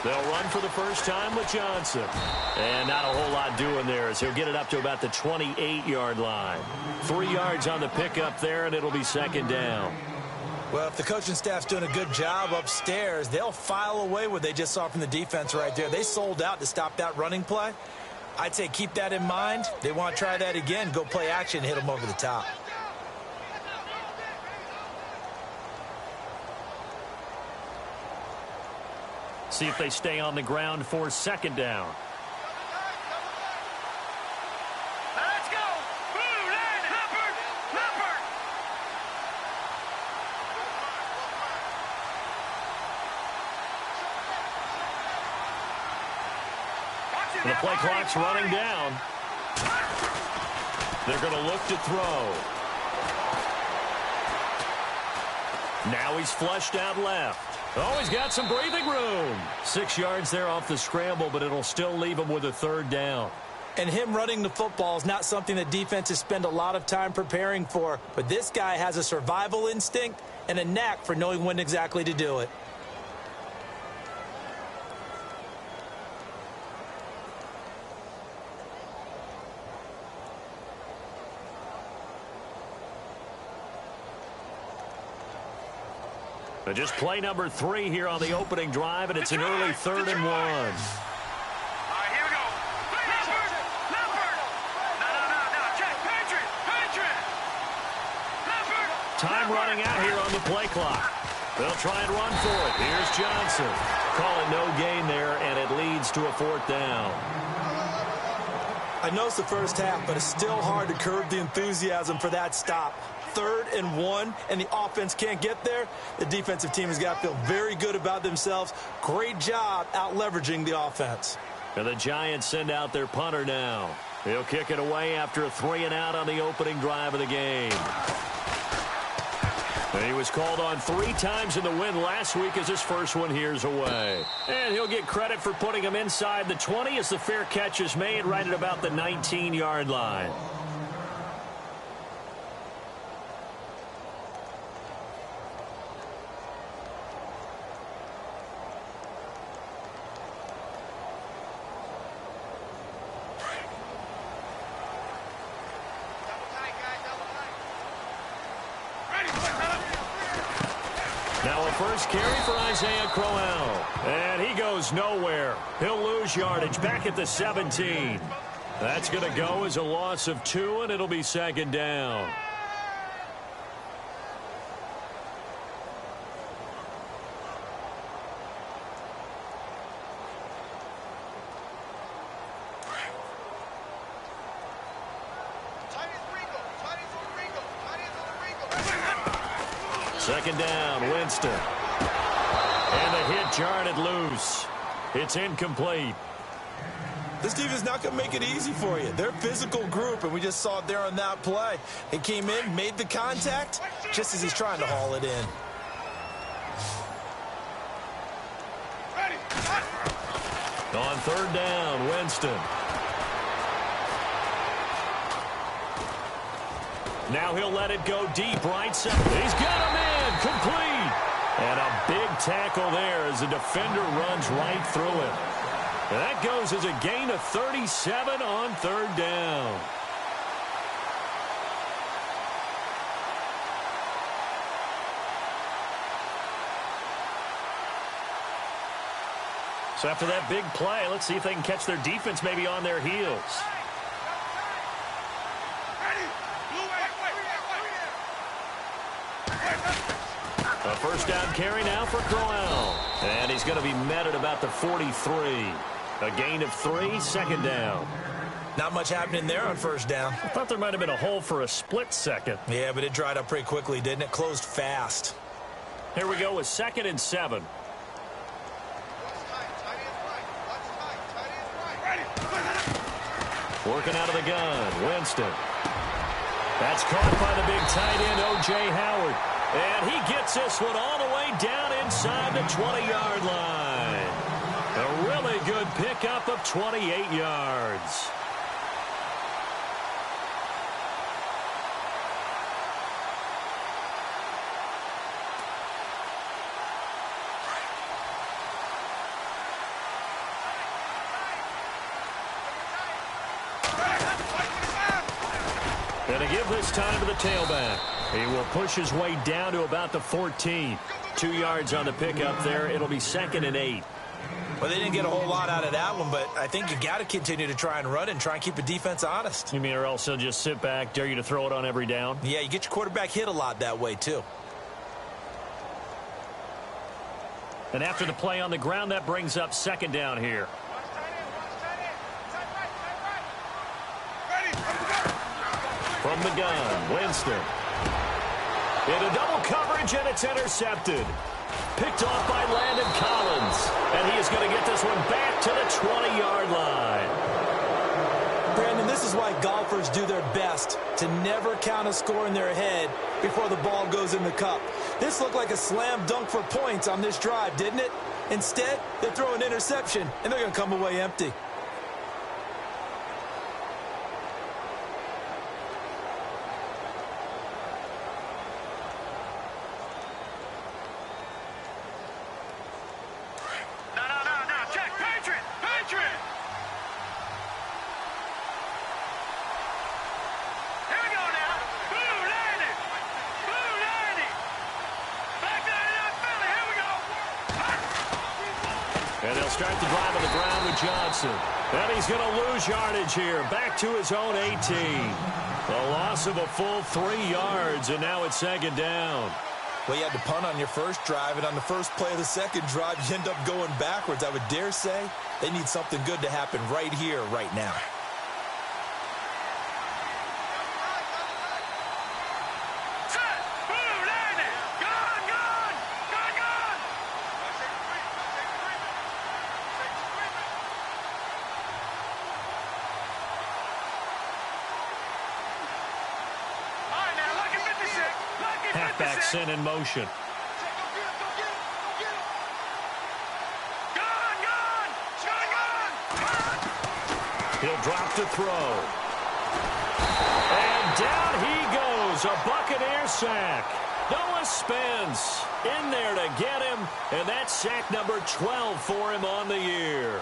They'll run for the first time with Johnson. And not a whole lot doing there as he'll get it up to about the 28-yard line. 3 yards on the pickup there, and it'll be second down. Well, if the coaching staff's doing a good job upstairs, they'll file away what they just saw from the defense right there. They sold out to stop that running play. I'd say keep that in mind. They want to try that again, go play action, and hit them over the top. See if they stay on the ground for second down. Let's go! The play clock's running down. They're going to look to throw. Now he's flushed out left. Oh, he's got some breathing room. 6 yards there off the scramble, but it'll still leave him with a third down. And him running the football is not something that defenses spend a lot of time preparing for. But this guy has a survival instinct and a knack for knowing when exactly to do it. Just play number 3 here on the opening drive, and it's an early 3rd and 1. All right, here we go. Leopard! No. Check. Patriot! Leopard! Time running out here on the play clock. They'll try and run for it. Here's Johnson. Call it no gain there, and it leads to a 4th down. I know it's the first half, but it's still hard to curb the enthusiasm for that stop. 3rd and 1, and the offense can't get there. The defensive team has got to feel very good about themselves. Great job out leveraging the offense. And the Giants send out their punter now. He'll kick it away after a 3-and-out on the opening drive of the game. And he was called on 3 times in the win last week as his first one here's away. And he'll get credit for putting him inside the 20 as the fair catch is made right at about the 19-yard line. Now a first carry for Isaiah Crowell. And he goes nowhere. He'll lose yardage back at the 17. That's going to go as a loss of 2, and it'll be second down. Second down, Winston. And the hit jarred it loose. It's incomplete. This team is not going to make it easy for you. They're a physical group, and we just saw it there on that play. He came in, made the contact, just as he's trying to haul it in. On 3rd down, Winston. Now he'll let it go deep right side. He's got a man complete. And a big tackle there as the defender runs right through him. And that goes as a gain of 37 on 3rd down. So after that big play, let's see if they can catch their defense maybe on their heels. A first down carry now for Crowell. And he's going to be met at about the 43. A gain of 3, second down. Not much happening there on first down. I thought there might have been a hole for a split second. Yeah, but it dried up pretty quickly, didn't it? Closed fast. Here we go with 2nd and 7. Working out of the gun, Winston. That's caught by the big tight end, O.J. Howard. And he gets this one all the way down inside the 20-yard line. A really good pickup of 28 yards. going to give this time to the tailback. He will push his way down to about the 14. 2 yards on the pickup there. It'll be 2nd and 8. Well, they didn't get a whole lot out of that one, but I think you got to continue to try and run and try and keep the defense honest. You mean or else they'll just sit back, dare you to throw it on every down? Yeah, you get your quarterback hit a lot that way, too. And after the play on the ground, that brings up 2nd down here. From the gun, Winston. Into double coverage, and it's intercepted. Picked off by Landon Collins. And he is going to get this one back to the 20-yard line. Brandon, this is why golfers do their best to never count a score in their head before the ball goes in the cup. This looked like a slam dunk for points on this drive, didn't it? Instead, they throw an interception, and they're going to come away empty. And they'll start the drive on the ground with Johnson. And he's going to lose yardage here. Back to his own 18. A loss of a full 3 yards, and now it's 2nd down. Well, you had to punt on your first drive, and on the first play of the second drive, you end up going backwards. I would dare say they need something good to happen right here, right now. Halfback sent in motion. He'll drop to throw. And down he goes. A Buccaneer sack. Noah Spence in there to get him. And that's sack number 12 for him on the year.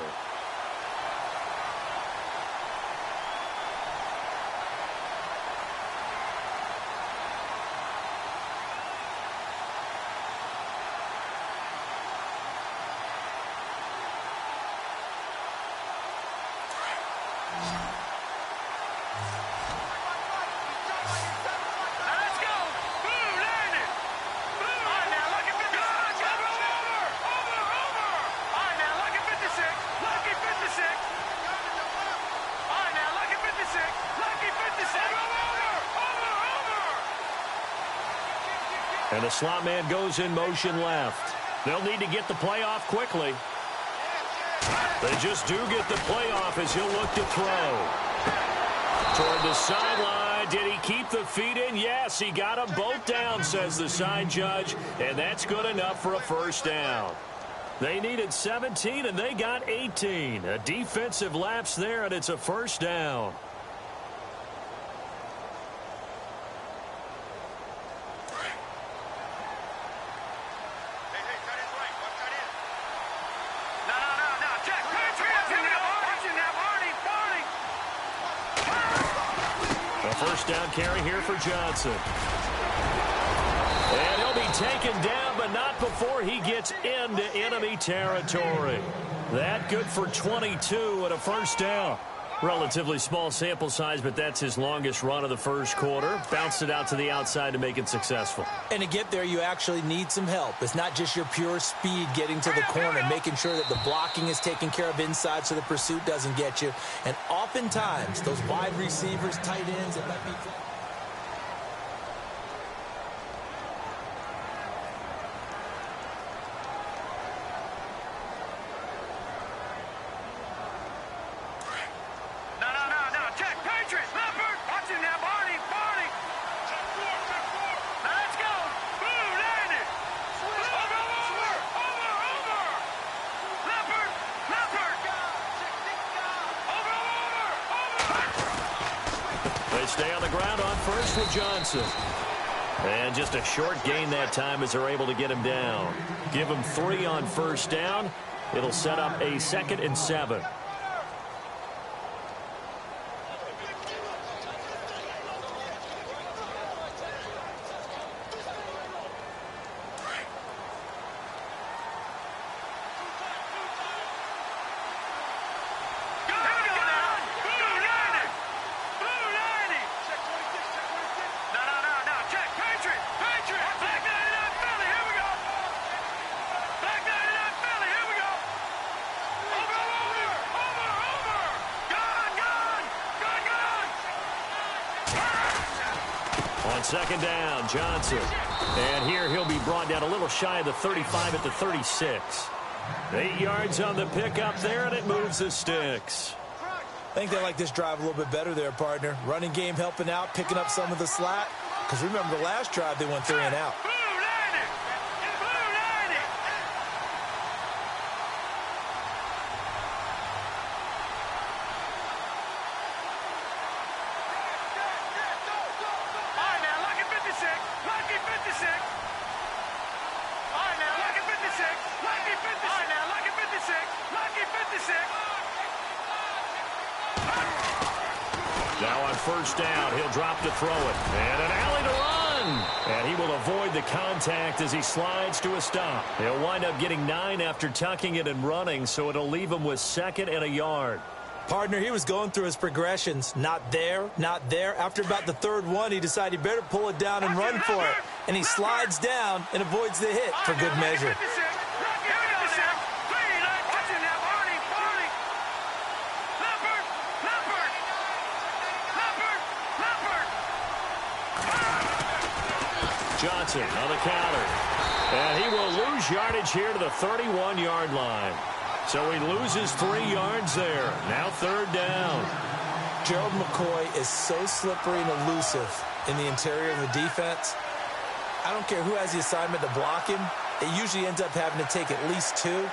And the slot man goes in motion left. They'll need to get the play off quickly. They just do get the play off as he'll look to throw. Toward the sideline. Did he keep the feet in? Yes, he got them both down, says the side judge. And that's good enough for a first down. They needed 17, and they got 18. A defensive lapse there, and it's a first down. First down carry here for Johnson. And he'll be taken down, but not before he gets into enemy territory. That good for 22 and a first down. Relatively small sample size, but that's his longest run of the first quarter. Bounced it out to the outside to make it successful. And to get there, you actually need some help. It's not just your pure speed getting to the corner, making sure that the blocking is taken care of inside so the pursuit doesn't get you. And oftentimes, those wide receivers, tight ends, it might be... Stay on the ground on first with Johnson. And just a short gain that time as they're able to get him down. Give him 3 on first down. It'll set up a 2nd and 7. On second down, Johnson. And here he'll be brought down a little shy of the 35 at the 36. 8 yards on the pickup there, and it moves the sticks. I think they like this drive a little bit better there, partner. Running game helping out, picking up some of the slack. Because remember the last drive, they went 3 and out. Now on first down, he'll drop to throw it. And an alley to run. And he will avoid the contact as he slides to a stop. He'll wind up getting 9 after tucking it and running, so it'll leave him with 2nd and a yard. Partner, he was going through his progressions. Not there, not there. After about the 3rd one, he decided he better pull it down and run for it. And he slides down and avoids the hit for good measure. Johnson on the counter. And he will lose yardage here to the 31-yard line. So he loses 3 yards there. Now 3rd down. Gerald McCoy is so slippery and elusive in the interior of the defense. I don't care who has the assignment to block him. It usually ends up having to take at least 2.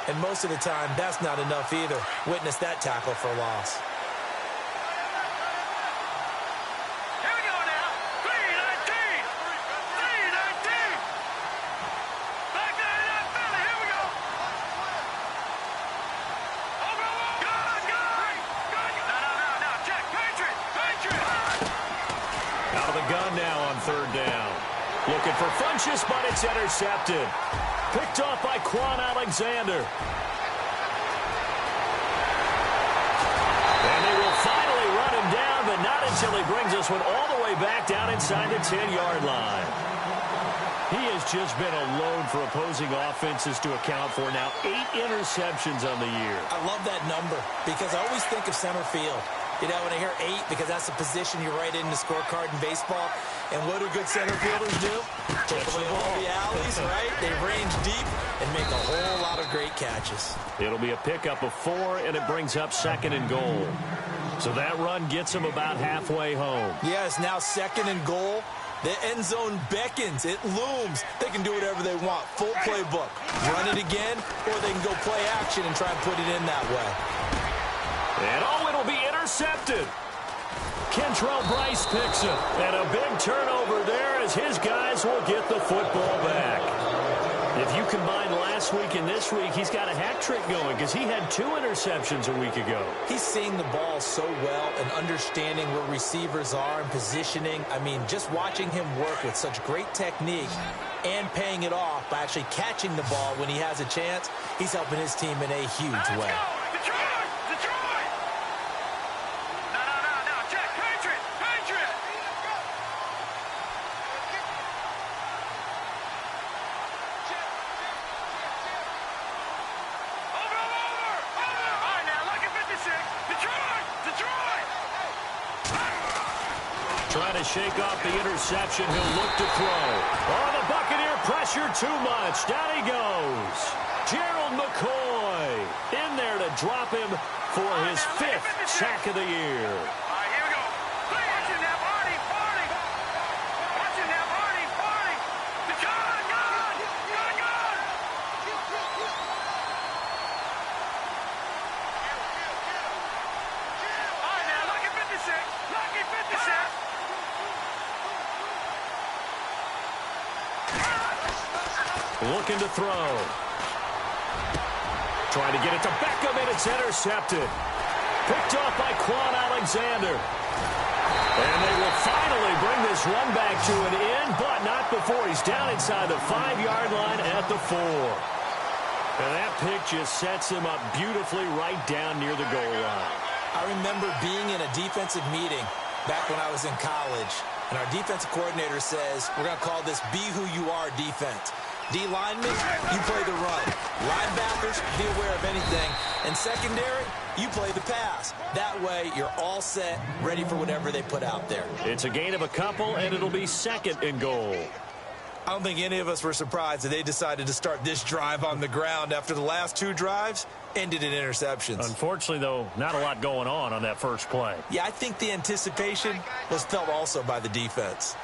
And most of the time, that's not enough either. Witness that tackle for loss. Looking for Funchess, but it's intercepted. Picked off by Quan Alexander. And they will finally run him down, but not until he brings this one all the way back down inside the 10-yard line. He has just been a load for opposing offenses to account for. Now 8 interceptions on the year. I love that number because I always think of center field. You know, when I hear 8, because that's the position you write in the scorecard in baseball. And what do good center fielders do? Take away all the alleys, right? They range deep and make a whole lot of great catches. It'll be a pickup of 4, and it brings up 2nd and goal. So that run gets him about halfway home. Yeah, it's now 2nd and goal. The end zone beckons. It looms. They can do whatever they want. Full playbook. Run it again, or they can go play action and try and put it in that way. And it'll be intercepted. Kentrell Bryce picks it. And a big turnover there as his guys will get the football back. If you combine last week and this week, he's got a hat trick going because he had 2 interceptions a week ago. He's seeing the ball so well and understanding where receivers are and positioning. I mean, just watching him work with such great technique and paying it off by actually catching the ball when he has a chance, he's helping his team in a huge way. Trying to shake off the interception. He'll look to throw. Oh, the Buccaneer pressure too much. Down he goes. Gerald McCoy in there to drop him for his 5th sack of the year. Looking to throw. Trying to get it to Beckham, and it's intercepted. Picked off by Quan Alexander. And they will finally bring this run back to an end, but not before he's down inside the 5-yard line at the 4. And that pick just sets him up beautifully right down near the goal line. I remember being in a defensive meeting back when I was in college, and our defensive coordinator says, we're going to call this Be Who You Are defense. D linemen, you play the run. Linebackers, be aware of anything. And secondary, you play the pass. That way, you're all set, ready for whatever they put out there. It's a gain of a couple, and it'll be second and goal. I don't think any of us were surprised that they decided to start this drive on the ground after the last two drives ended in interceptions. Unfortunately, though, not a lot going on that first play. Yeah, I think the anticipation was felt also by the defense.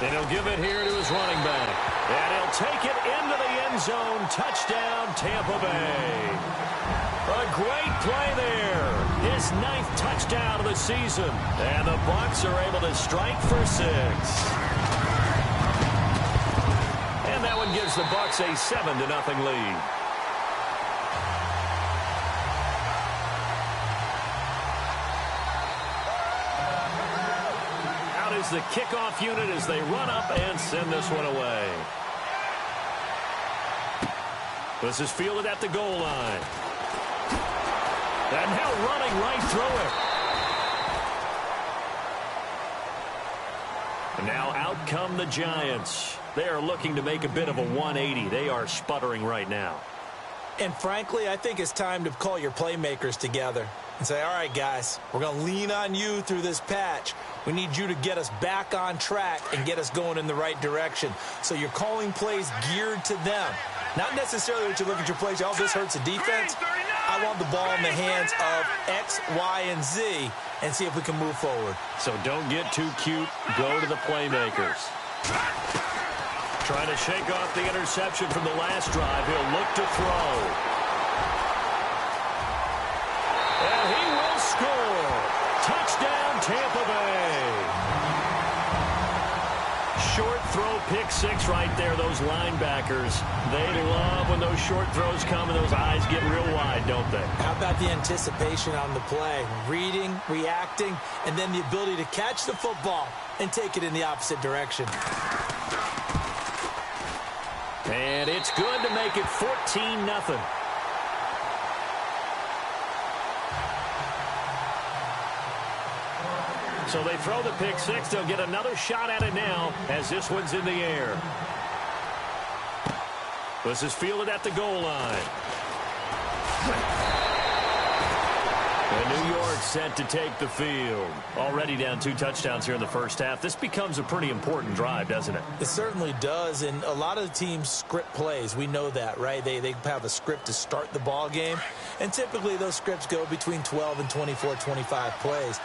And he'll give it here to his running back. And he'll take it into the end zone. Touchdown, Tampa Bay. A great play there. His 9th touchdown of the season. And the Bucs are able to strike for 6. And that one gives the Bucs a 7-0 lead. Out is the kickoff unit as they run up and send this one away. This is fielded at the goal line. And now running right through it. And now out come the Giants. They are looking to make a bit of a 180. They are sputtering right now. And frankly, I think it's time to call your playmakers together and say, all right, guys, we're going to lean on you through this patch. We need you to get us back on track and get us going in the right direction. So you're calling plays geared to them. Not necessarily that you look at your plays, oh, this hurts the defense. I want the ball in the hands of X, Y, and Z and see if we can move forward. So don't get too cute. Go to the playmakers. Trying to shake off the interception from the last drive. He'll look to throw. And he will score. Touchdown, Tampa Bay. Short throw, pick 6 right there. Those linebackers, they love when those short throws come and those eyes get real wide, don't they? How about the anticipation on the play? Reading, reacting, and then the ability to catch the football and take it in the opposite direction. And it's good to make it 14-0. So they throw the pick 6. They'll get another shot at it now as this one's in the air. This is fielded at the goal line. And New York set to take the field. Already down 2 touchdowns here in the first half. This becomes a pretty important drive, doesn't it? It certainly does, and a lot of the teams script plays. We know that, right? They have a script to start the ball game, and typically those scripts go between 12 and 24, 25 plays.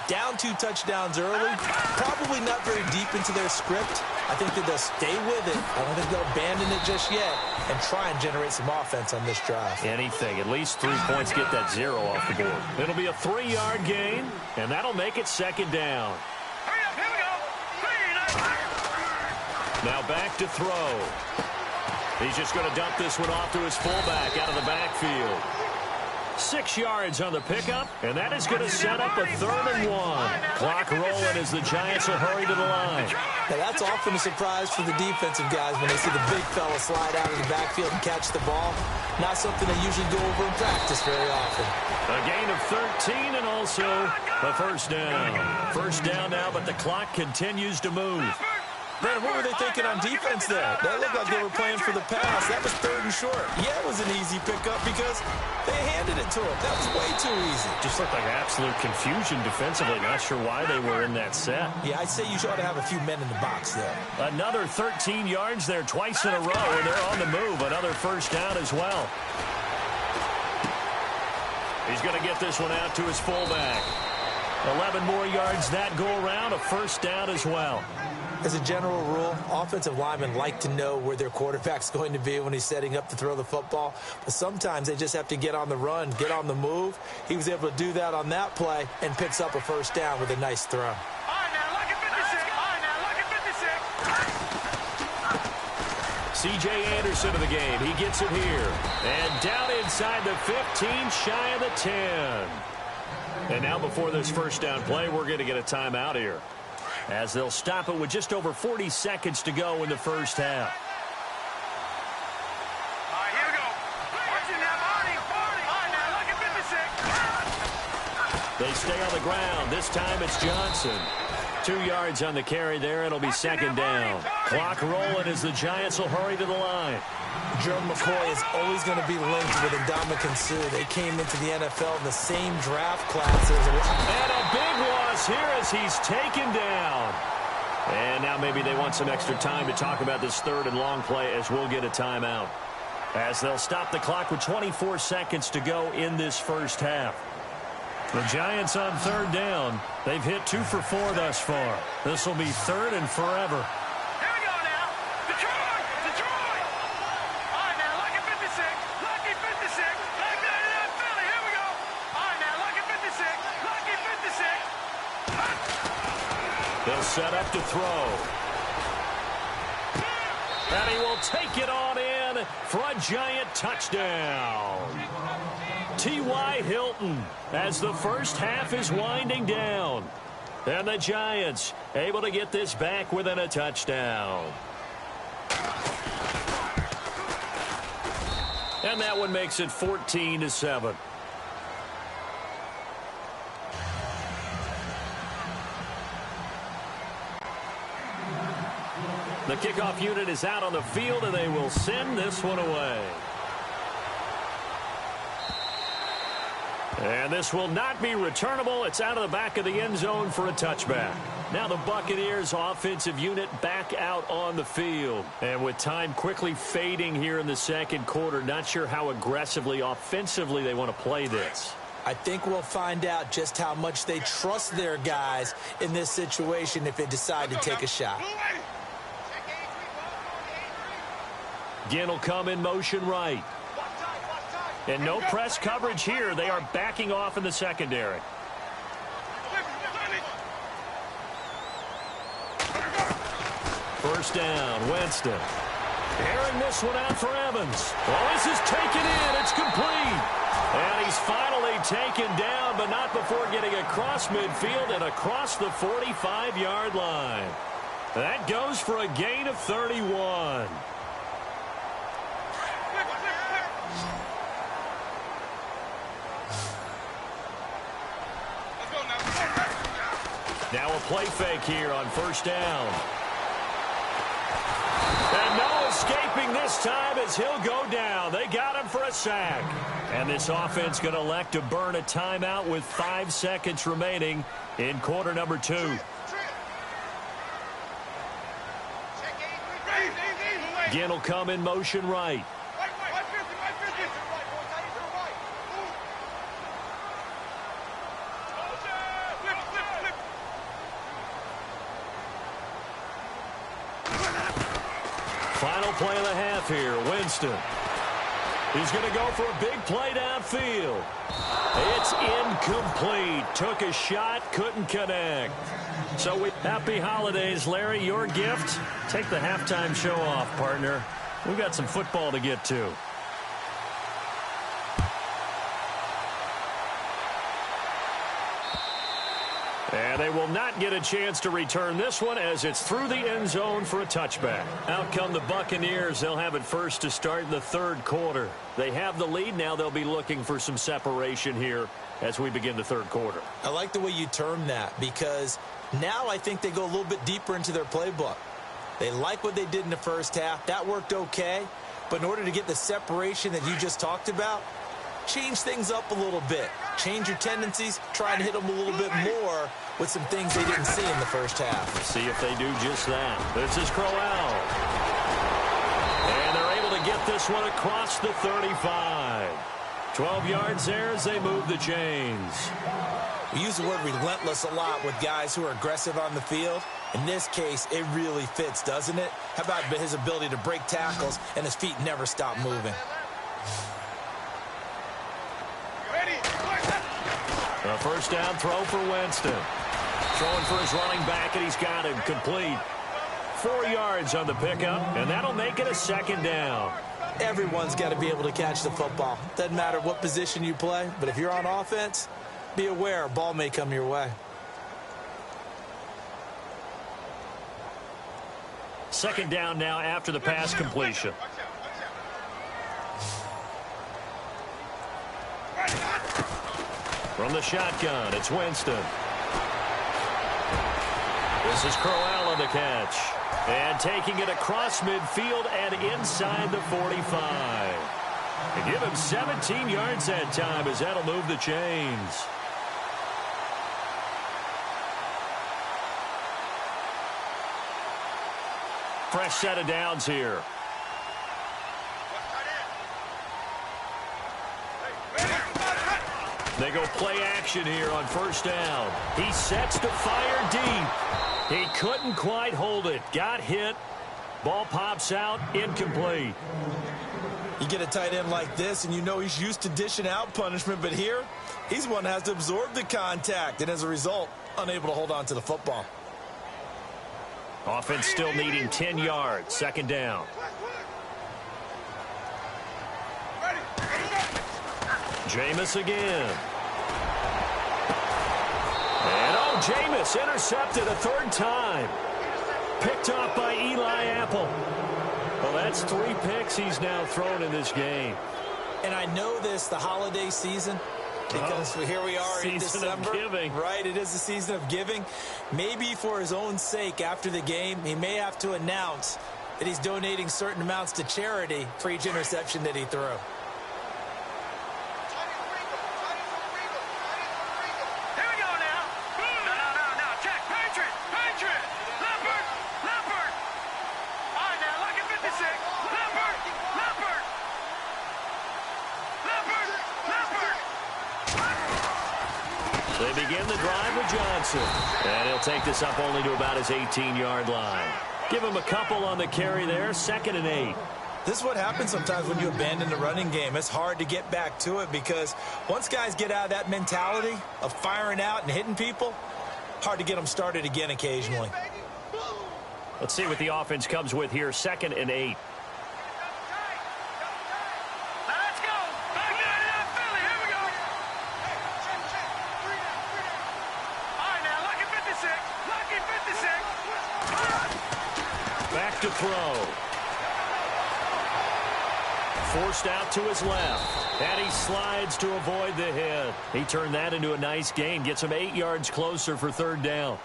Down 2 touchdowns early, probably not very deep into their script. I think that they'll stay with it. I don't think they'll abandon it just yet and try and generate some offense on this drive. Anything. At least 3 points, get that 0 off the board. It'll be a 3-yard gain, and that'll make it second down. Hurry up, here we go. Now back to throw. He's just going to dump this one off to his fullback out of the backfield. 6 yards on the pickup, and that is going to set up a 3rd and 1. Clock rolling as the Giants will hurry to the line. Now that's often a surprise for the defensive guys when they see the big fella slide out of the backfield and catch the ball. Not something they usually go over in practice very often. A gain of 13 and also a first down. First down now, but the clock continues to move. Brandon, what were they thinking on defense there? That looked like they were playing for the pass. That was 3rd and short. Yeah, it was an easy pickup because they handed it to him. That was way too easy. Just looked like absolute confusion defensively. Not sure why they were in that set. Yeah, I'd say you ought to have a few men in the box there. Another 13 yards there twice in a row, and they're on the move. Another first down as well. He's going to get this one out to his fullback. 11 more yards that go around, a first down as well. As a general rule, offensive linemen like to know where their quarterback's going to be when he's setting up to throw the football. But sometimes they just have to get on the run, get on the move. He was able to do that on that play and picks up a first down with a nice throw. All right, now, look at 56. All right, now, look at 56. C.J. Anderson of the game. He gets it here. And down inside the 15, shy of the 10. And now before this first down play, we're going to get a timeout here, as they'll stop it with just over 40 seconds to go in the first half. All right, here we go. Watching that body. All right, now, look at 56. They stay on the ground. This time it's Johnson. 2 yards on the carry there. It'll be second down. Clock rolling as the Giants will hurry to the line. Gerald McCoy is always going to be linked with Ndamukong Suh. They came into the NFL in the same draft class. And a big loss here as he's taken down. And now maybe they want some extra time to talk about this third and long play as we'll get a timeout. As they'll stop the clock with 24 seconds to go in this first half. The Giants on third down. They've hit 2 for 4 thus far. This will be third and forever. Here we go now. Detroit! Detroit! All right, now, lucky 56. Lucky 56. Like that in Philly. Here we go. All right, now, lucky 56. Lucky 56. They'll set up to throw. And he will take it on in for a Giant touchdown. T.Y. Hilton as the first half is winding down. And the Giants able to get this back within a touchdown. And that one makes it 14-7. The kickoff unit is out on the field, and they will send this one away. And this will not be returnable. It's out of the back of the end zone for a touchback. Now the Buccaneers offensive unit back out on the field. And with time quickly fading here in the second quarter, not sure how aggressively, offensively they want to play this. I think we'll find out just how much they trust their guys in this situation if they decide to take a shot. Ginn will come in motion right. And no press coverage here. They are backing off in the secondary. First down, Winston. Airing this one out for Evans. Well, this is taken in. It's complete. And he's finally taken down, but not before getting across midfield and across the 45-yard line. That goes for a gain of 31. Now a play fake here on first down. And no escaping this time as he'll go down. They got him for a sack. And this offense going to elect to burn a timeout with 5 seconds remaining in quarter number 2. Ginn will come in motion right. Final play of the half here, Winston. He's going to go for a big play downfield. It's incomplete. Took a shot, couldn't connect. So happy holidays, Larry. Your gift? Take the halftime show off, partner. We've got some football to get to. And they will not get a chance to return this one as it's through the end zone for a touchback. Out come the Buccaneers. They'll have it first to start in the third quarter. They have the lead. Now they'll be looking for some separation here as we begin the third quarter. I like the way you term that because now I think they go a little bit deeper into their playbook. They like what they did in the first half. That worked okay. But in order to get the separation that you just talked about, change things up a little bit. Change your tendencies. Try and hit them a little bit more with some things they didn't see in the first half. See if they do just that. This is Crowell. And they're able to get this one across the 35. 12 yards there as they move the chains. We use the word relentless a lot with guys who are aggressive on the field. In this case, it really fits, doesn't it? How about his ability to break tackles and his feet never stop moving? A first down throw for Winston. Throwing for his running back, and he's got him complete. 4 yards on the pickup, and that'll make it a second down. Everyone's got to be able to catch the football. Doesn't matter what position you play, but if you're on offense, be aware a ball may come your way. Second down now after the pass completion. From the shotgun, it's Winston. This is Crowell on the catch. And taking it across midfield and inside the 45. And give him 17 yards that time as that'll move the chains. Fresh set of downs here. They go play action here on first down. He sets to fire deep. He couldn't quite hold it. Got hit. Ball pops out. Incomplete. You get a tight end like this, and you know he's used to dishing out punishment, but here, he's the one that has to absorb the contact, and as a result, unable to hold on to the football. Offense still needing 10 yards. Second down. Jameis again. And Jameis intercepted a third time. Picked off by Eli Apple. Well, that's 3 picks he's now thrown in this game. And I know this, the holiday season, because here we are in December. Season of giving. Right, it is the season of giving. Maybe for his own sake after the game, he may have to announce that he's donating certain amounts to charity for each interception that he threw. They begin the drive with Johnson. And he'll take this up only to about his 18-yard line. Give him a couple on the carry there. 2nd and 8. This is what happens sometimes when you abandon the running game. It's hard to get back to it because once guys get out of that mentality of firing out and hitting people, hard to get them started again occasionally. Let's see what the offense comes with here. 2nd and 8. Back to throw. Forced out to his left. And he slides to avoid the hit. He turned that into a nice gain. Gets him 8 yards closer for 3rd down.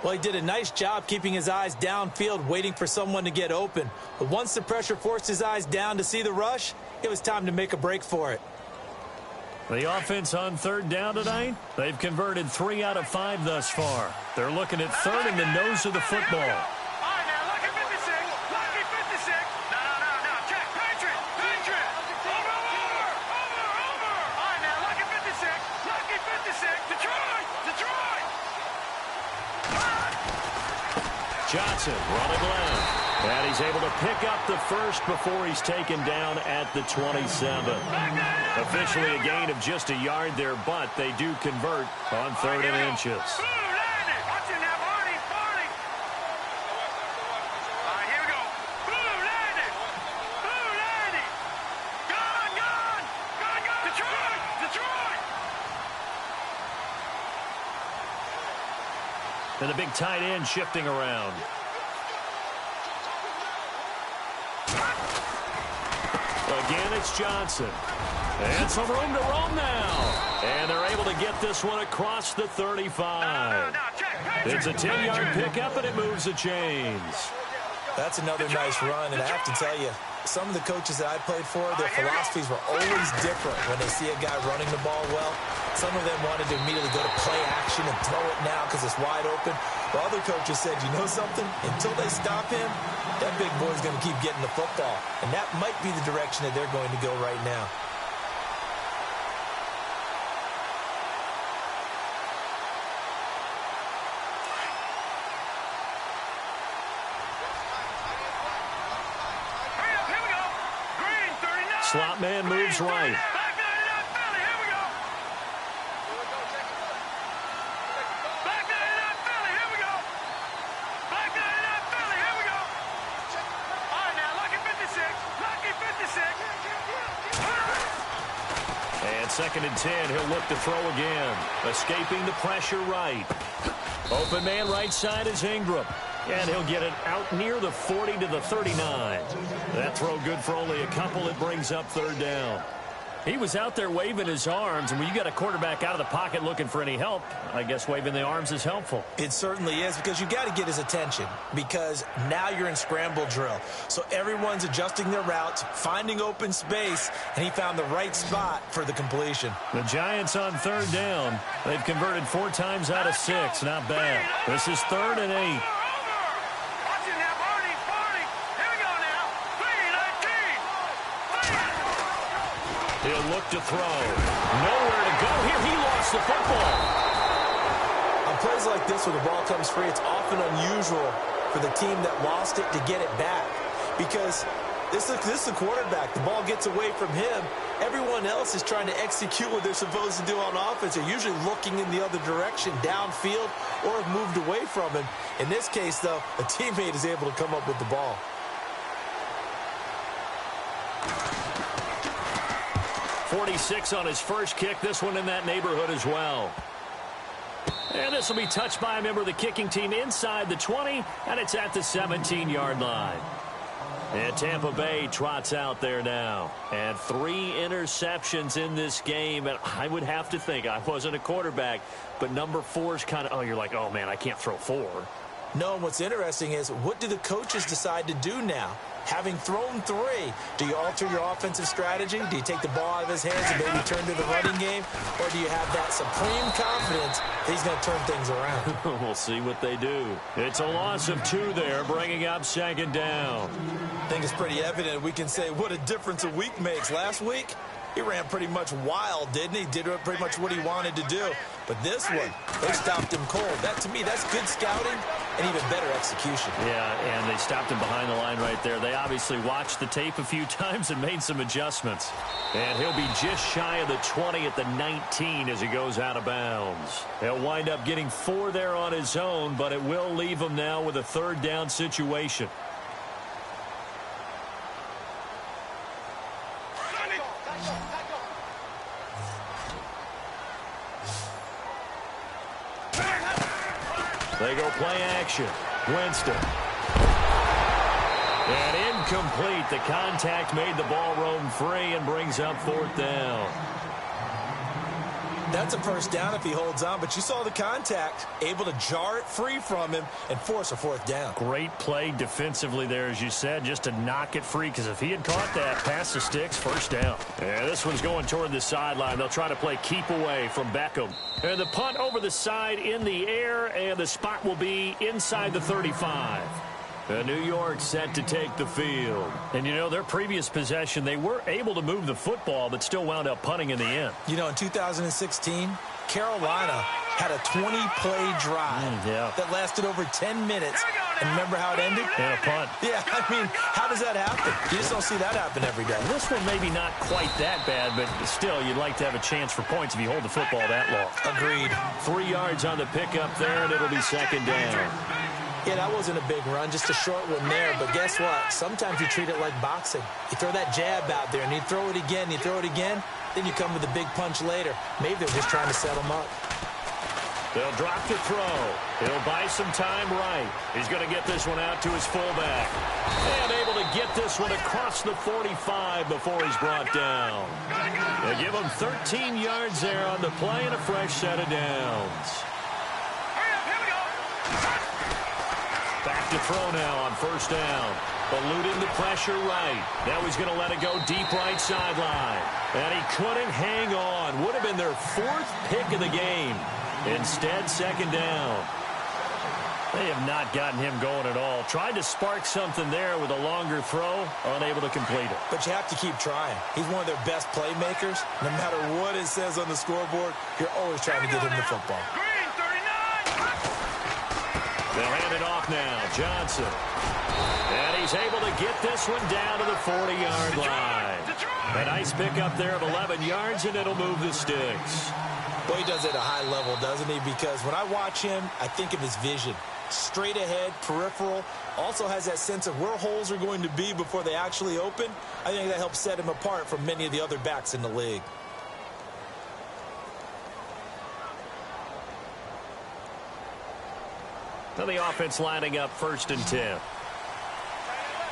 Well, he did a nice job keeping his eyes downfield, waiting for someone to get open. But once the pressure forced his eyes down to see the rush, it was time to make a break for it. The offense on 3rd down tonight, they've converted 3 out of 5 thus far. They're looking at 3rd in the nose of the football. Johnson running left. And he's able to pick up the first before he's taken down at the 27. Officially a gain of just a yard there, but they do convert on 3rd and inches. And the big tight end shifting around. Again, it's Johnson. And some room to roam now. And they're able to get this one across the 35. It's a 10-yard pickup, and it moves the chains. That's another nice run, and I have to tell you, some of the coaches that I played for, their philosophies were always different when they see a guy running the ball well. Some of them wanted to immediately go to play action and throw it now because it's wide open. But other coaches said, you know something? Until they stop him, that big boy's going to keep getting the football. And that might be the direction that they're going to go right now. Slot man moves right. And 2nd and 10, he'll look to throw again. Escaping the pressure right. Open man right side is Ingram. And he'll get it out near the 40 to the 39. That throw good for only a couple. It brings up 3rd down. He was out there waving his arms, and when you got a quarterback out of the pocket looking for any help, I guess waving the arms is helpful. It certainly is, because you got to get his attention, because now you're in scramble drill. So everyone's adjusting their routes, finding open space, and he found the right spot for the completion. The Giants on third down. They've converted 4 times out of 6. Not bad. This is 3rd and 8. He'll look to throw. Nowhere to go here. He lost the football. On plays like this where the ball comes free, it's often unusual for the team that lost it to get it back. Because this is the quarterback. The ball gets away from him. Everyone else is trying to execute what they're supposed to do on offense. They're usually looking in the other direction, downfield, or have moved away from him. In this case, though, a teammate is able to come up with the ball. 46 on his first kick. This one in that neighborhood as well. And this will be touched by a member of the kicking team inside the 20, and it's at the 17-yard line. And Tampa Bay trots out there now. And 3 interceptions in this game. And I would have to think, I wasn't a quarterback, but number 4 is kind of, oh, you're like, oh, man, I can't throw 4. No, what's interesting is, what do the coaches decide to do now? Having thrown 3, do you alter your offensive strategy? Do you take the ball out of his hands and maybe turn to the running game? Or do you have that supreme confidence that he's going to turn things around? We'll see what they do. It's a loss of 2 there, bringing up 2nd down. I think it's pretty evident. We can say what a difference a week makes. Last week, he ran pretty much wild, didn't he? Did pretty much what he wanted to do. But this one, they stopped him cold. That, to me, that's good scouting and even better execution. Yeah, and they stopped him behind the line right there. They obviously watched the tape a few times and made some adjustments. And he'll be just shy of the 20 at the 19 as he goes out of bounds. He'll wind up getting 4 there on his own, but it will leave him now with a 3rd down situation. They go play action. Winston. And incomplete. The contact made the ball roam free and brings up 4th down. That's a 1st down if he holds on, but you saw the contact, able to jar it free from him and force a 4th down. Great play defensively there, as you said, just to knock it free, because if he had caught that, past the sticks, 1st down. And this one's going toward the sideline. They'll try to play keep away from Beckham. And the punt over the side in the air, and the spot will be inside the 35. New York set to take the field. And, you know, their previous possession, they were able to move the football, but still wound up punting in the end. You know, in 2016, Carolina had a 20-play drive that lasted over 10 minutes. And remember how it ended? And a punt. Yeah, I mean, how does that happen? You just don't see that happen every day. This one maybe not quite that bad, but still, you'd like to have a chance for points if you hold the football that long. Agreed. 3 yards on the pickup there, and it'll be 2nd down. Yeah, that wasn't a big run, just a short one there. But guess what? Sometimes you treat it like boxing. You throw that jab out there, and you throw it again, then you come with a big punch later. Maybe they're just trying to set him up. They'll drop the throw. He'll buy some time right. He's going to get this one out to his fullback. And able to get this one across the 45 before he's brought down. They give him 13 yards there on the play and a fresh set of downs. Back to throw now on 1st down. Eluding the pressure right. Now he's going to let it go deep right sideline. And he couldn't hang on. Would have been their 4th pick of the game. Instead, 2nd down. They have not gotten him going at all. Tried to spark something there with a longer throw. Unable to complete it. But you have to keep trying. He's one of their best playmakers. No matter what it says on the scoreboard, you're always trying to get him the football. They'll hand it off now. Johnson. And he's able to get this one down to the 40-yard line. A nice pickup there of 11 yards, and it'll move the sticks. Well, he does it at a high level, doesn't he? Because when I watch him, I think of his vision. Straight ahead, peripheral. Also has that sense of where holes are going to be before they actually open. I think that helps set him apart from many of the other backs in the league. Now the offense lining up 1st and 10.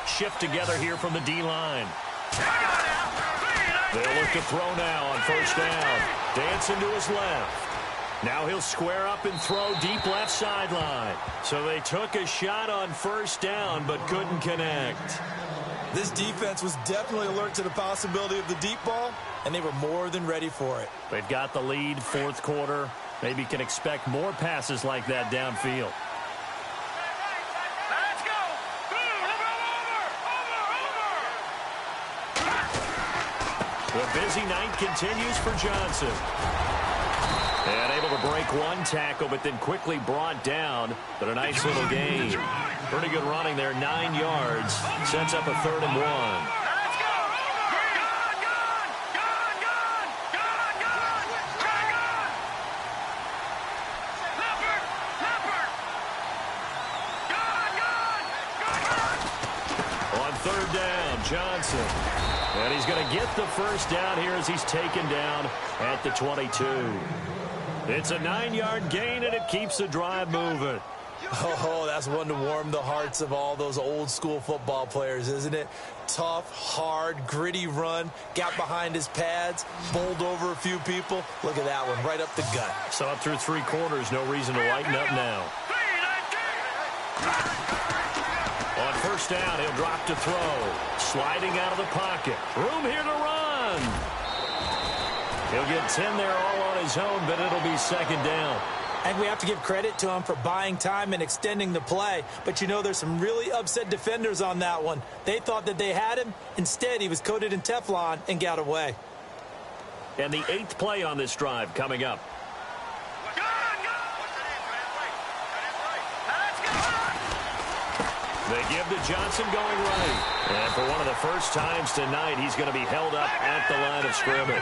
Shift together here from the D-line. They'll look to throw now on first down. Dancing to his left. Now he'll square up and throw deep left sideline. So they took a shot on first down but couldn't connect. This defense was definitely alert to the possibility of the deep ball, and they were more than ready for it. They've got the lead, fourth quarter. Maybe can expect more passes like that downfield. Let's go. Over. The busy night continues for Johnson. And able to break one tackle, but then quickly brought down. But a nice little gain. Pretty good running there, 9 yards. Sets up a 3rd and 1. Let's go. Gone. Leopard. Gone. On 3rd down, Johnson. And he's going to get the first down here as he's taken down at the 22. It's a 9-yard gain, and it keeps the drive moving. Oh, that's one to warm the hearts of all those old-school football players, isn't it? Tough, hard, gritty run, got behind his pads, bowled over a few people. Look at that one, right up the gut. So up through 3 quarters, no reason to lighten up now. On first down, he'll drop to throw. Sliding out of the pocket. Room here to run. He'll get 10 there all on his own, but it'll be 2nd down. And we have to give credit to him for buying time and extending the play. But, you know, there's some really upset defenders on that one. They thought that they had him. Instead, he was coated in Teflon and got away. And the 8th play on this drive coming up. They give to Johnson going right. And for one of the first times tonight, he's going to be held up at the line of scrimmage.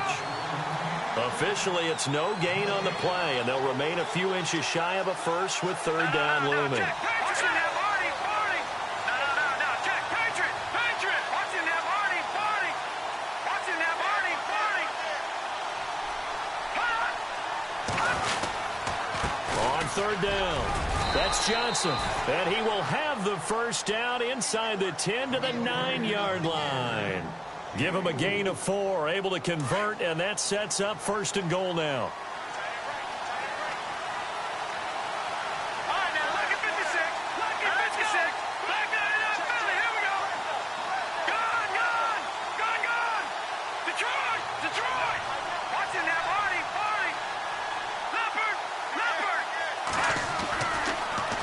Officially, it's no gain on the play, and they'll remain a few inches shy of a first with 3rd down looming. On 3rd down. That's Johnson, and he will have the first down inside the 10 to the 9-yard line. Give him a gain of 4, able to convert, and that sets up 1st and goal now.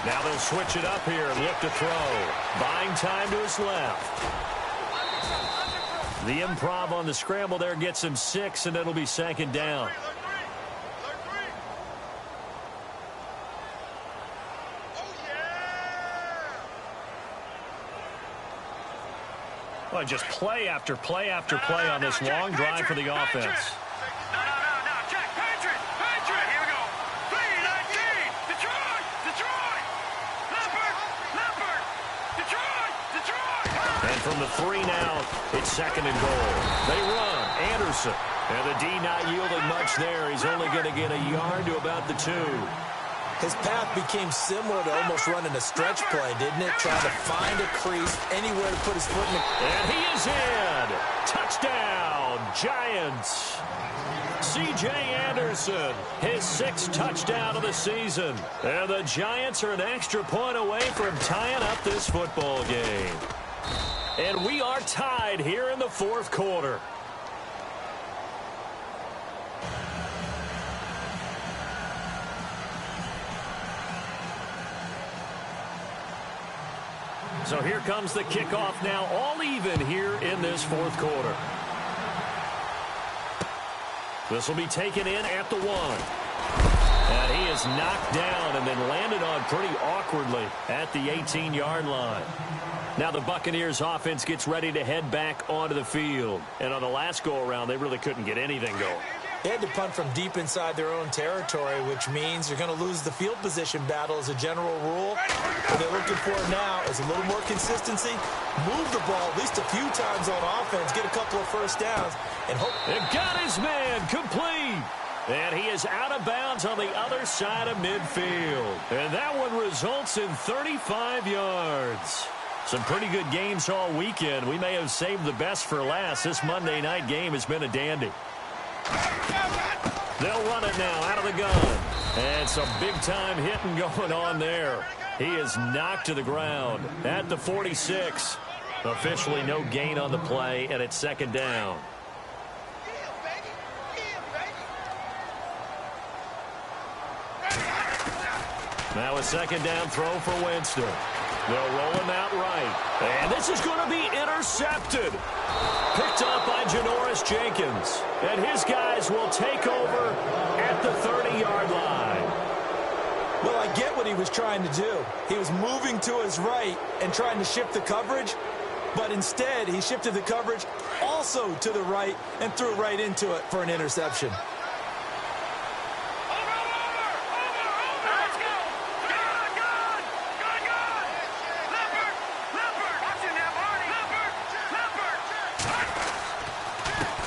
Now they'll switch it up here and look to throw. Buying time to his left. The improv on the scramble there gets him 6, and it'll be 2nd down. Well, just play after play after play on this long drive for the offense. And from the 3 now, it's 2nd and goal. They run. Anderson. And the D not yielding much there. He's only going to get a yard to about the 2. His path became similar to almost running a stretch play, didn't it? Trying to find a crease, anywhere to put his foot in the... And he is in. Touchdown, Giants. C.J. Anderson, his 6th touchdown of the season. And the Giants are an extra point away from tying up this football game. And we are tied here in the 4th quarter. So here comes the kickoff now, all even here in this 4th quarter. This will be taken in at the 1. And he is knocked down and then landed on pretty awkwardly at the 18-yard line. Now the Buccaneers offense gets ready to head back onto the field. And on the last go-around, they really couldn't get anything going. They had to punt from deep inside their own territory, which means you're going to lose the field position battle as a general rule. What they're looking for now is a little more consistency, move the ball at least a few times on offense, get a couple of first downs, and hope... It got his man complete. And he is out of bounds on the other side of midfield. And that one results in 35 yards. Some pretty good games all weekend. We may have saved the best for last. This Monday night game has been a dandy. They'll run it now out of the gun. And some big-time hitting going on there. He is knocked to the ground at the 46. Officially no gain on the play, and it's second down. Now a second down throw for Winston. They'll roll him out right. And this is going to be intercepted. Picked up by Janoris Jenkins. And his guys will take over at the 30-yard line. Well, I get what he was trying to do. He was moving to his right and trying to shift the coverage. But instead, he shifted the coverage also to the right and threw right into it for an interception.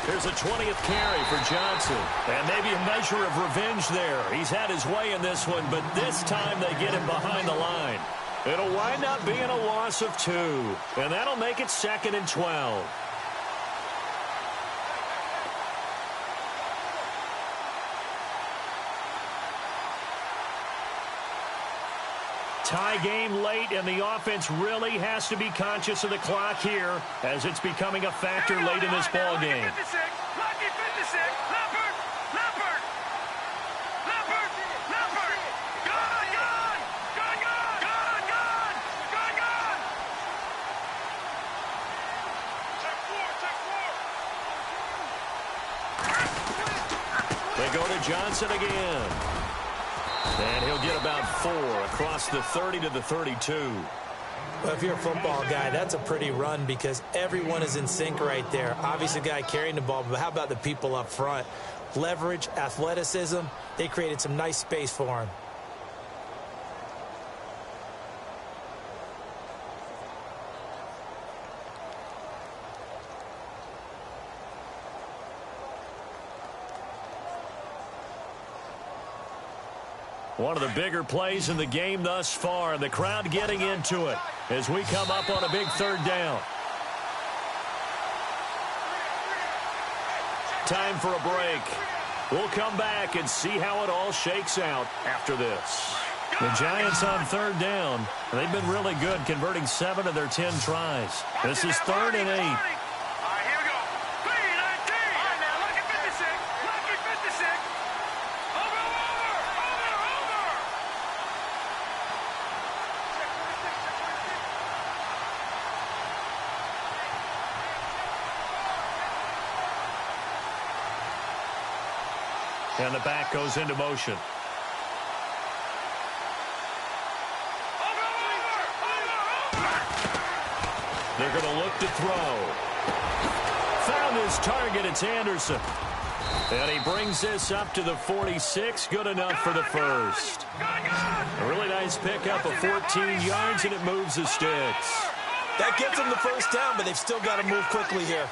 Here's a 20th carry for Johnson. And maybe a measure of revenge there. He's had his way in this one, but this time they get him behind the line. It'll wind up being a loss of 2. And that'll make it 2nd and 12. Tie game late, and the offense really has to be conscious of the clock here as it's becoming a factor late in this ball game. They go to Johnson again. And he'll get about 4 across the 30 to the 32. Well, if you're a football guy, that's a pretty run because everyone is in sync right there. Obviously, the guy carrying the ball, but how about the people up front? Leverage, athleticism, they created some nice space for him. One of the bigger plays in the game thus far, and the crowd getting into it as we come up on a big 3rd down. Time for a break. We'll come back and see how it all shakes out after this. The Giants on 3rd down. They've been really good, converting 7 of their 10 tries. This is 3rd and 8. And the back goes into motion. They're going to look to throw. Found his target. It's Anderson. And he brings this up to the 46. Good enough for the first. A really nice pickup of 14 yards, and it moves the sticks. That gets them the first down, but they've still got to move quickly here.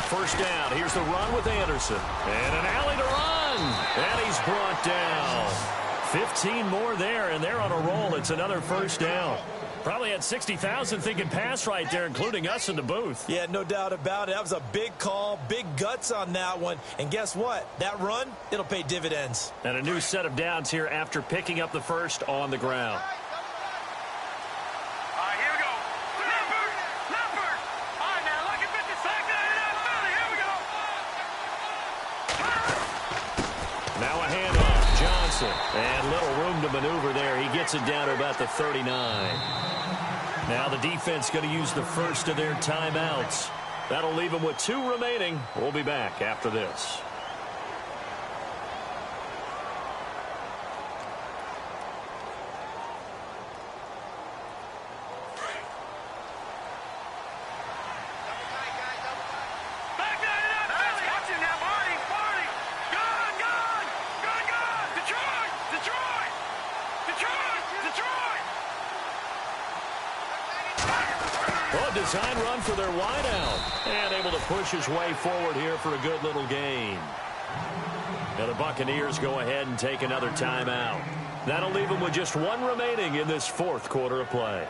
First down. Here's the run with Anderson. And an alley to run. And he's brought down. 15 more there, and they're on a roll. It's another first down. Probably had 60,000 thinking pass right there, including us in the booth. Yeah, no doubt about it. That was a big call, big guts on that one. And guess what? That run, it'll pay dividends. And a new set of downs here after picking up the first on the ground. And little room to maneuver there. He gets it down to about the 39. Now the defense going to use the first of their timeouts. That'll leave them with 2 remaining. We'll be back after this. Design run for their wideout. And able to push his way forward here for a good little gain. Now the Buccaneers go ahead and take another timeout. That'll leave them with just one remaining in this fourth quarter of play.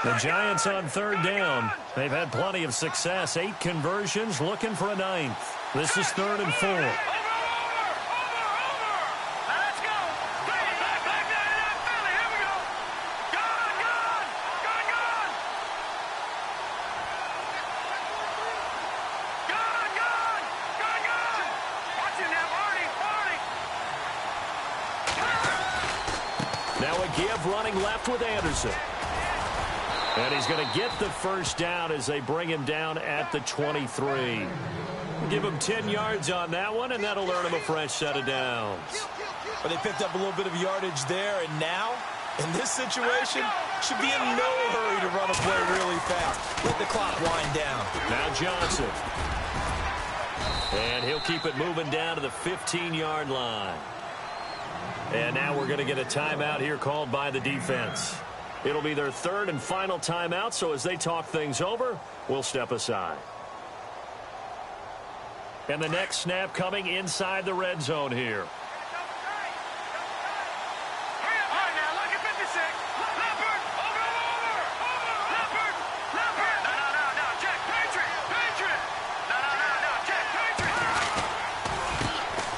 The Giants on third down. They've had plenty of success. 8 conversions, looking for a 9th. This is 3rd and 4. Let's go. Back down in that Philly. Here we go. Gone. Watch him now, Arnie. Now a give running left with Anderson. And he's going to get the first down as they bring him down at the 23. Give him 10 yards on that one, and that'll earn him a fresh set of downs. But they picked up a little bit of yardage there, and now, in this situation, should be in no hurry to run a play really fast. Let the clock wind down. Now Johnson. And he'll keep it moving down to the 15-yard line. And now we're going to get a timeout here called by the defense. It'll be their 3rd and final timeout, so as they talk things over, we'll step aside. And the next snap coming inside the red zone here.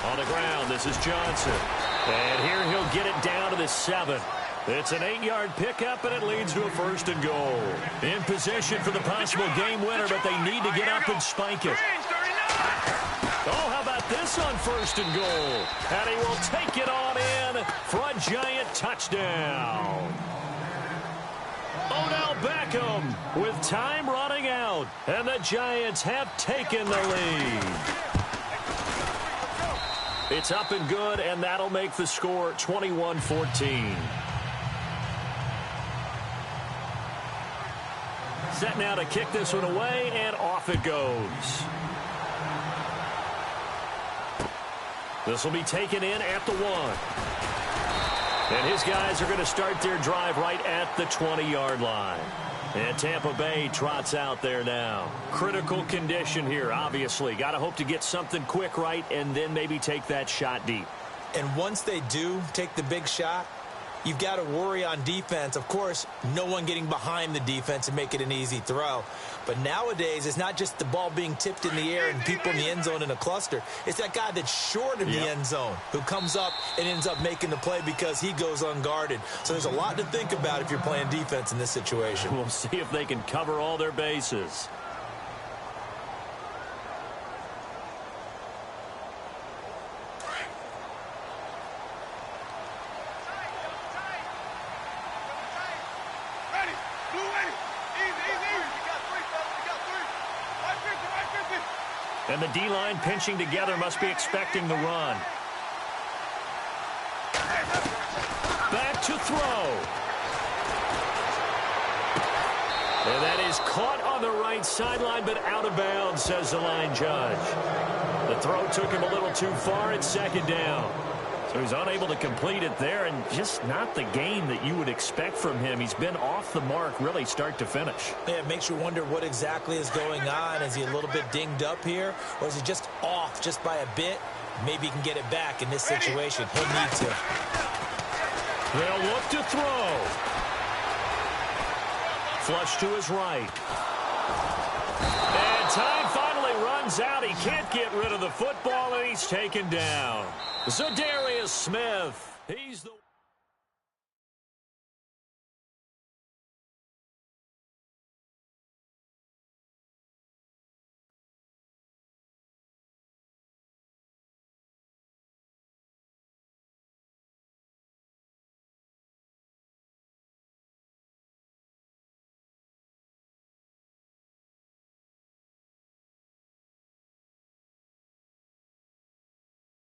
On the ground, this is Johnson. And here he'll get it down to the 7. It's an 8-yard pickup, and it leads to a 1st and goal. In position for the possible game winner, but they need to get up and spike it. Oh, how about this on 1st and goal? And he will take it on in for a Giant touchdown. Odell Beckham with time running out, and the Giants have taken the lead. It's up and good, and that'll make the score 21-14. Set now to kick this one away, and off it goes. This will be taken in at the 1. And his guys are going to start their drive right at the 20-yard line. And Tampa Bay trots out there now. Critical condition here, obviously. Got to hope to get something quick right and then maybe take that shot deep. And once they do take the big shot, you've got to worry on defense. Of course, no one getting behind the defense and make it an easy throw. But nowadays, it's not just the ball being tipped in the air and people in the end zone in a cluster. It's that guy that's short of the end zone who comes up and ends up making the play because he goes unguarded. So there's a lot to think about if you're playing defense in this situation. We'll see if they can cover all their bases. And the D-line pinching together must be expecting the run. Back to throw. And that is caught on the right sideline, but out of bounds, says the line judge. The throw took him a little too far. It's 2nd down. So he's unable to complete it there, and just not the game that you would expect from him. He's been off the mark really start to finish. Yeah, it makes you wonder what exactly is going on. Is he a little bit dinged up here, or is he just off just by a bit? Maybe he can get it back in this situation. He'll need to. They'll look to throw. Flush to his right. And time finally runs out. He can't get rid of the football, and he's taken down. Zadarius Smith. He's the